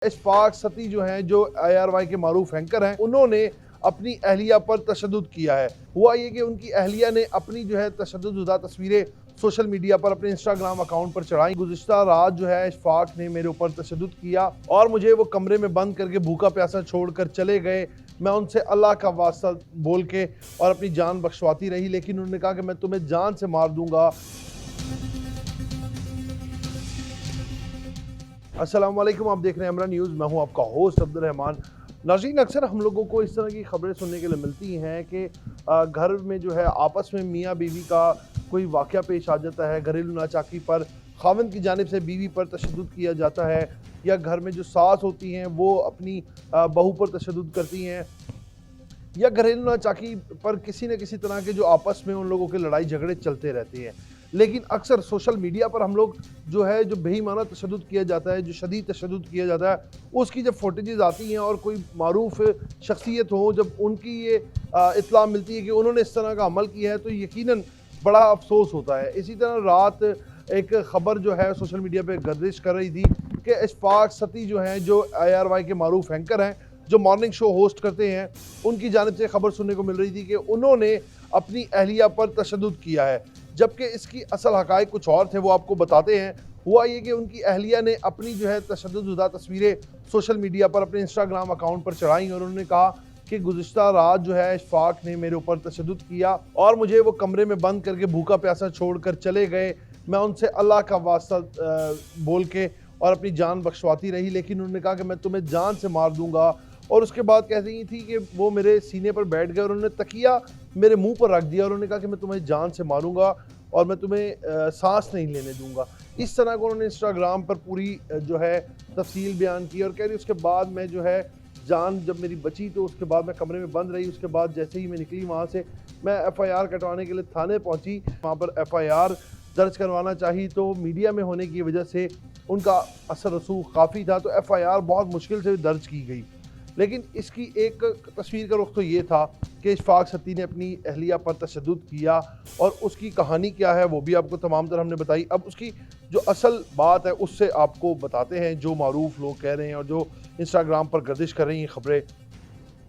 اشفاق ستی جو ہیں جو IRY کے معروف اینکر ہیں انہوں نے اپنی اہلیہ پر تشدد کیا ہے۔ ہوا یہ کہ ان کی اہلیہ نے اپنی جو ہے تشدد زدہ تصویریں سوشل میڈیا پر اپنے انسٹاگرام اکاؤنٹ پر چڑھائیں۔ گزشتہ رات جو ہے اشفاق نے میرے اوپر تشدد کیا اور مجھے وہ کمرے میں بند کر کے بھوکا پیاسا چھوڑ کر چلے گئے۔ میں ان سے اللہ کا واسطہ بول کے اور اپنی جان بخشواتی رہی، لیکن انہوں نے کہا کہ میں تمہیں جان سے مار دوں گا۔ السلام علیکم، آپ دیکھ رہے ہیں امرا نیوز، میں ہوں آپ کا ہوسٹ عبد الرحمان۔ ناظرین، اکثر ہم لوگوں کو اس طرح کی خبریں سننے کے لیے ملتی ہیں کہ گھر میں جو ہے آپس میں میاں بیوی کا کوئی واقعہ پیش آ جاتا ہے، گھریلو ناچاکی پر خاوند کی جانب سے بیوی پر تشدد کیا جاتا ہے، یا گھر میں جو ساس ہوتی ہیں وہ اپنی بہو پر تشدد کرتی ہیں، یا گھریلو ناچاکی پر کسی نہ کسی طرح کے جو آپس میں ان لوگوں کے لڑائی جھگڑے چلتے رہتے ہیں۔ لیکن اکثر سوشل میڈیا پر ہم لوگ جو بے ایمانہ تشدد کیا جاتا ہے، جو شدید تشدد کیا جاتا ہے، اس کی جب فوٹیجز آتی ہیں اور کوئی معروف شخصیت ہو، جب ان کی یہ اطلاع ملتی ہے کہ انہوں نے اس طرح کا عمل کیا ہے، تو یقیناً بڑا افسوس ہوتا ہے۔ اسی طرح رات ایک خبر جو ہے سوشل میڈیا پہ گردش کر رہی تھی کہ اشفاق ستی جو ہیں جو IRY کے معروف اینکر ہیں، جو مارننگ شو ہوسٹ کرتے ہیں، ان کی جانب سے خبر سننے کو مل رہی تھی کہ انہوں نے اپنی اہلیہ پر تشدد کیا ہے، جبکہ اس کی اصل حقائق کچھ اور تھے، وہ آپ کو بتاتے ہیں۔ ہوا یہ کہ ان کی اہلیہ نے اپنی جو ہے تشدد زدہ تصویریں سوشل میڈیا پر اپنے انسٹاگرام اکاؤنٹ پر چڑھائیں اور انہوں نے کہا کہ گزشتہ رات جو ہے اشفاق نے میرے اوپر تشدد کیا اور مجھے وہ کمرے میں بند کر کے بھوکا پیاسا چھوڑ کر چلے گئے۔ میں ان سے اللہ کا واسطہ بول کے اور اپنی جان بخشواتی رہی، لیکن انہوں نے کہا کہ میں تمہیں جان سے مار دوں گا۔ اور اس کے بعد کہہ رہی تھی کہ وہ میرے سینے پر بیٹھ گئے اور انہوں نے تکیہ میرے منہ پر رکھ دیا اور انہوں نے کہا کہ میں تمہیں جان سے ماروں گا اور میں تمہیں سانس نہیں لینے دوں گا۔ اس طرح کو انہوں نے انسٹاگرام پر پوری جو ہے تفصیل بیان کی اور کہہ رہی اس کے بعد میں جو ہے جان جب میری بچی تو اس کے بعد میں کمرے میں بند رہی۔ اس کے بعد جیسے ہی میں نکلی وہاں سے میں FIR کٹوانے کے لیے تھانے پہنچی، وہاں پر FIR درج کروانا چاہی تو میڈیا میں ہونے کی وجہ سے ان کا اثر رسوخ کافی تھا، تو FIR بہت مشکل سے درج کی گئی۔ لیکن اس کی ایک تصویر کا رخ تو یہ تھا کہ اشفاق ستی نے اپنی اہلیہ پر تشدد کیا، اور اس کی کہانی کیا ہے وہ بھی آپ کو تمام تر ہم نے بتائی۔ اب اس کی جو اصل بات ہے اس سے آپ کو بتاتے ہیں، جو معروف لوگ کہہ رہے ہیں اور جو انسٹاگرام پر گردش کر رہی ہیں خبریں،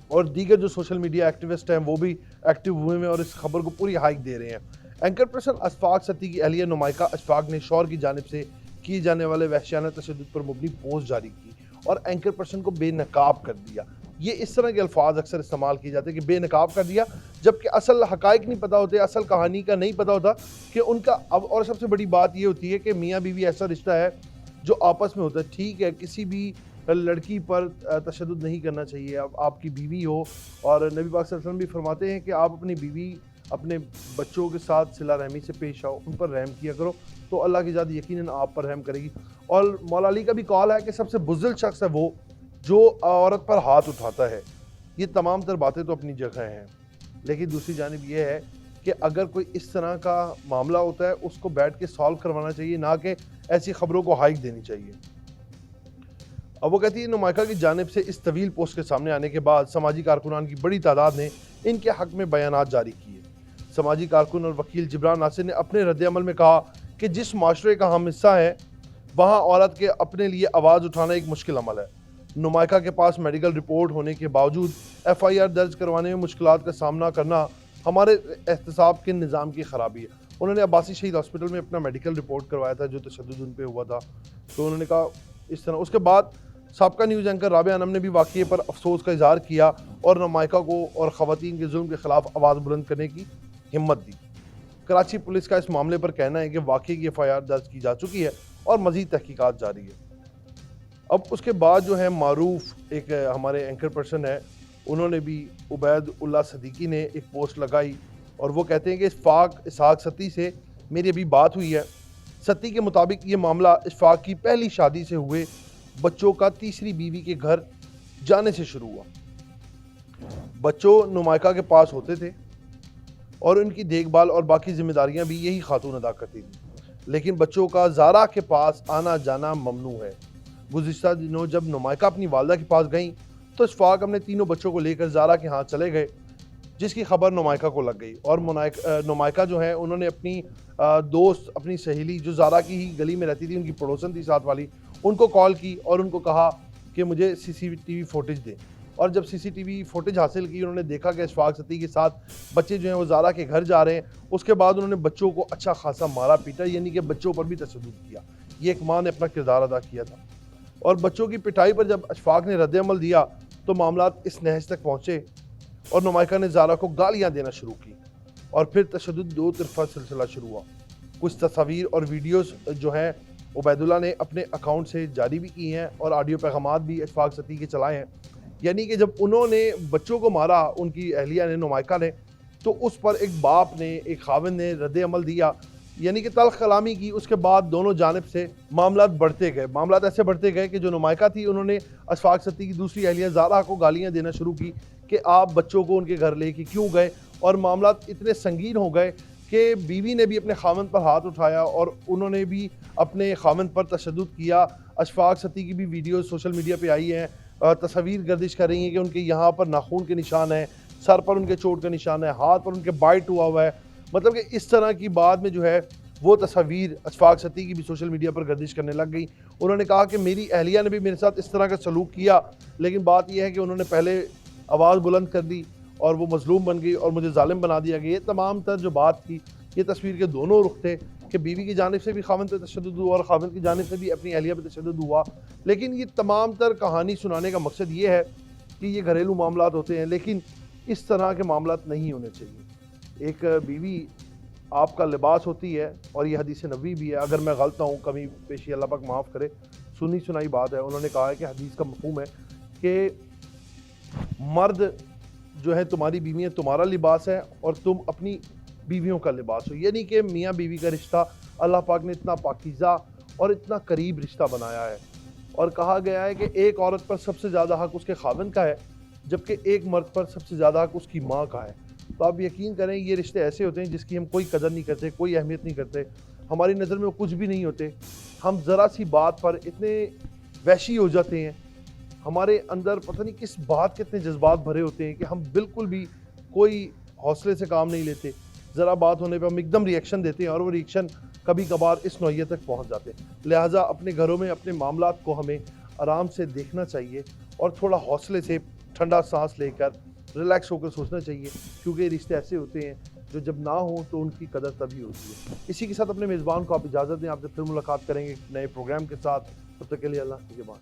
اور دیگر جو سوشل میڈیا ایکٹیوسٹ ہیں وہ بھی ایکٹیو ہوئے ہیں اور اس خبر کو پوری ہائیک دے رہے ہیں۔ اینکر پرسن اشفاق ستی کی اہلیہ نمائکہ اشفاق نے شوہر کی جانب سے کیے جانے والے وحشیانہ تشدد پر مبنی پوسٹ جاری کی اور اینکر پرسن کو بے نقاب کر دیا۔ یہ اس طرح کے الفاظ اکثر استعمال کیے جاتے ہیں کہ بے نقاب کر دیا، جبکہ اصل حقائق نہیں پتہ ہوتے، اصل کہانی کا نہیں پتہ ہوتا کہ ان کا اور سب سے بڑی بات یہ ہوتی ہے کہ میاں بیوی ایسا رشتہ ہے جو آپس میں ہوتا ہے۔ ٹھیک ہے، کسی بھی لڑکی پر تشدد نہیں کرنا چاہیے، اب آپ کی بیوی ہو، اور نبی پاک صلی اللہ علیہ وسلم بھی فرماتے ہیں کہ آپ اپنی بیوی اپنے بچوں کے ساتھ صلہ رحمی سے پیش آؤ، ان پر رحم کیا کرو، تو اللہ کی ذات یقیناً آپ پر رحم کرے گی۔ اور مولا علی کا بھی قول ہے کہ سب سے بزدل شخص ہے وہ جو عورت پر ہاتھ اٹھاتا ہے۔ یہ تمام تر باتیں تو اپنی جگہ ہیں، لیکن دوسری جانب یہ ہے کہ اگر کوئی اس طرح کا معاملہ ہوتا ہے اس کو بیٹھ کے سالو کروانا چاہیے، نہ کہ ایسی خبروں کو ہائیک دینی چاہیے۔ اب وہ کہتی ہے نمائکہ کی جانب سے اس طویل پوسٹ کے سامنے آنے کے بعد سماجی کارکنان کی بڑی تعداد نے ان کے حق میں بیانات جاری کیے۔ سماجی کارکن اور وکیل جبران ناصر نے اپنے رد عمل میں کہا کہ جس معاشرے کا ہم حصہ ہیں وہاں عورت کے اپنے لیے آواز اٹھانا ایک مشکل عمل ہے۔ نمائکہ کے پاس میڈیکل رپورٹ ہونے کے باوجود FIR درج کروانے میں مشکلات کا سامنا کرنا ہمارے احتساب کے نظام کی خرابی ہے۔ انہوں نے عباسی شہید ہاسپٹل میں اپنا میڈیکل رپورٹ کروایا تھا جو تشدد ان پہ ہوا تھا، تو انہوں نے کہا اس طرح۔ اس کے بعد سابقہ نیوز اینکر رابعہ انم نے بھی واقعے پر افسوس کا اظہار کیا اور نمائکہ کو اور خواتین کے ظلم کے خلاف آواز بلند کرنے کی ہمت دی۔ کراچی پولیس کا اس معاملے پر کہنا ہے کہ واقعے کی FIR درج کی جا چکی ہے اور مزید تحقیقات جاری ہے۔ اب اس کے بعد جو ہے معروف ایک ہمارے اینکر پرسن ہے، انہوں نے بھی عبید اللہ صدیقی نے ایک پوسٹ لگائی اور وہ کہتے ہیں کہ اشفاق ستی سے میری ابھی بات ہوئی ہے۔ ستی کے مطابق یہ معاملہ اشفاق کی پہلی شادی سے ہوئے بچوں کا تیسری بیوی کے گھر جانے سے شروع ہوا۔ بچوں نمائکہ کے پاس ہوتے تھے اور ان کی دیکھ بھال اور باقی ذمہ داریاں بھی یہی خاتون ادا کرتی تھی، لیکن بچوں کا زارا کے پاس آنا جانا ممنوع ہے۔ گزشتہ دنوں جب نمائکہ اپنی والدہ کے پاس گئیں تو اشفاق اپنے تینوں بچوں کو لے کر زارا کے ہاں چلے گئے، جس کی خبر نمائکہ کو لگ گئی اور نمائکہ جو ہے انہوں نے اپنی دوست، اپنی سہیلی جو زارا کی ہی گلی میں رہتی تھی، ان کی پڑوسن تھی ساتھ والی، ان کو کال کی اور ان کو کہا کہ مجھے CCTV فوٹیج دیں، اور جب CCTV فوٹیج حاصل کی، انہوں نے دیکھا کہ اشفاق ستی کے ساتھ بچے جو ہیں وہ زارا کے گھر جا رہے ہیں، اس کے بعد انہوں نے بچوں کو اچھا خاصا مارا پیٹا، یعنی کہ بچوں پر بھی تشدد کیا۔ یہ ایک ماں نے اپنا کردار ادا کیا تھا، اور بچوں کی پٹائی پر جب اشفاق نے رد عمل دیا تو معاملات اس نہج تک پہنچے اور نمائکہ نے زارا کو گالیاں دینا شروع کی، اور پھر تشدد دو طرفہ سلسلہ شروع ہوا۔ کچھ تصاویر اور ویڈیوز جو ہیں عبید اللہ نے اپنے اکاؤنٹ سے جاری بھی کی ہیں، اور آڈیو پیغامات بھی اشفاق ستی کے چلائے ہیں، یعنی کہ جب انہوں نے بچوں کو مارا، ان کی اہلیہ نے، نمائکہ نے، تو اس پر ایک باپ نے، ایک خاوند نے رد عمل دیا، یعنی کہ تلخ کلامی کی۔ اس کے بعد دونوں جانب سے معاملات بڑھتے گئے، معاملات ایسے بڑھتے گئے کہ جو نمائکہ تھی انہوں نے اشفاق ستی کی دوسری اہلیہ زارا کو گالیاں دینا شروع کی کہ آپ بچوں کو ان کے گھر لے کے کیوں گئے، اور معاملات اتنے سنگین ہو گئے کہ بیوی نے بھی اپنے خاوند پر ہاتھ اٹھایا اور انہوں نے بھی اپنے خاوند پر تشدد کیا۔ اشفاق ستی کی بھی ویڈیوز سوشل میڈیا پہ آئی ہیں، تصاویر گردش کر رہی ہیں کہ ان کے یہاں پر ناخون کے نشان ہیں، سر پر ان کے چوٹ کا نشان ہے، ہاتھ پر ان کے بائٹ ہوا ہوا ہے، مطلب کہ اس طرح کی بعد میں جو ہے وہ تصاویر اشفاق ستی کی بھی سوشل میڈیا پر گردش کرنے لگ گئی۔ انہوں نے کہا کہ میری اہلیہ نے بھی میرے ساتھ اس طرح کا سلوک کیا، لیکن بات یہ ہے کہ انہوں نے پہلے آواز بلند کر دی اور وہ مظلوم بن گئی اور مجھے ظالم بنا دیا گیا۔ یہ تمام تر جو بات تھی، یہ تصویر کے دونوں رخ تھے کہ بیوی کی جانب سے بھی خاوند پہ تشدد ہوا اور خاوند کی جانب سے بھی اپنی اہلیہ پہ تشدد ہوا، لیکن یہ تمام تر کہانی سنانے کا مقصد یہ ہے کہ یہ گھریلو معاملات ہوتے ہیں، لیکن اس طرح کے معاملات نہیں ہونے چاہیے۔ ایک بیوی آپ کا لباس ہوتی ہے، اور یہ حدیث نبوی بھی ہے، اگر میں غلط نہ ہوں، کمی پیشی اللہ پاک معاف کرے، سنی سنائی بات ہے، انہوں نے کہا ہے کہ حدیث کا مفہوم ہے کہ مرد جو ہے تمہاری بیویاں تمہارا لباس ہے اور تم اپنی بیویوں کا لباس ہو، یعنی کہ میاں بیوی کا رشتہ اللہ پاک نے اتنا پاکیزہ اور اتنا قریب رشتہ بنایا ہے، اور کہا گیا ہے کہ ایک عورت پر سب سے زیادہ حق اس کے خاوند کا ہے، جبکہ ایک مرد پر سب سے زیادہ حق اس کی ماں کا ہے۔ تو آپ یقین کریں یہ رشتے ایسے ہوتے ہیں جس کی ہم کوئی قدر نہیں کرتے، کوئی اہمیت نہیں کرتے، ہماری نظر میں وہ کچھ بھی نہیں ہوتے، ہم ذرا سی بات پر اتنے وحشی ہو جاتے ہیں، ہمارے اندر پتہ نہیں کس بات کے اتنے جذبات بھرے ہوتے ہیں کہ ہم بالکل بھی کوئی حوصلے سے کام نہیں لیتے، ذرا بات ہونے پہ ہم ایک دم ریئیکشن دیتے ہیں، اور وہ ریئیکشن کبھی کبھار اس نوعیت تک پہنچ جاتے ہیں۔ لہٰذا اپنے گھروں میں اپنے معاملات کو ہمیں آرام سے دیکھنا چاہیے اور تھوڑا حوصلے سے ٹھنڈا سانس لے کر ریلیکس ہو کر سوچنا چاہیے، کیونکہ یہ رشتے ایسے ہوتے ہیں جو جب نہ ہوں تو ان کی قدر تبھی ہوتی ہے۔ اسی کے ساتھ اپنے میزبان کو آپ اجازت دیں، آپ سے پھر ملاقات کریں گے نئے پروگرام کے ساتھ، تب تک کے لیے اللہ کے بعد۔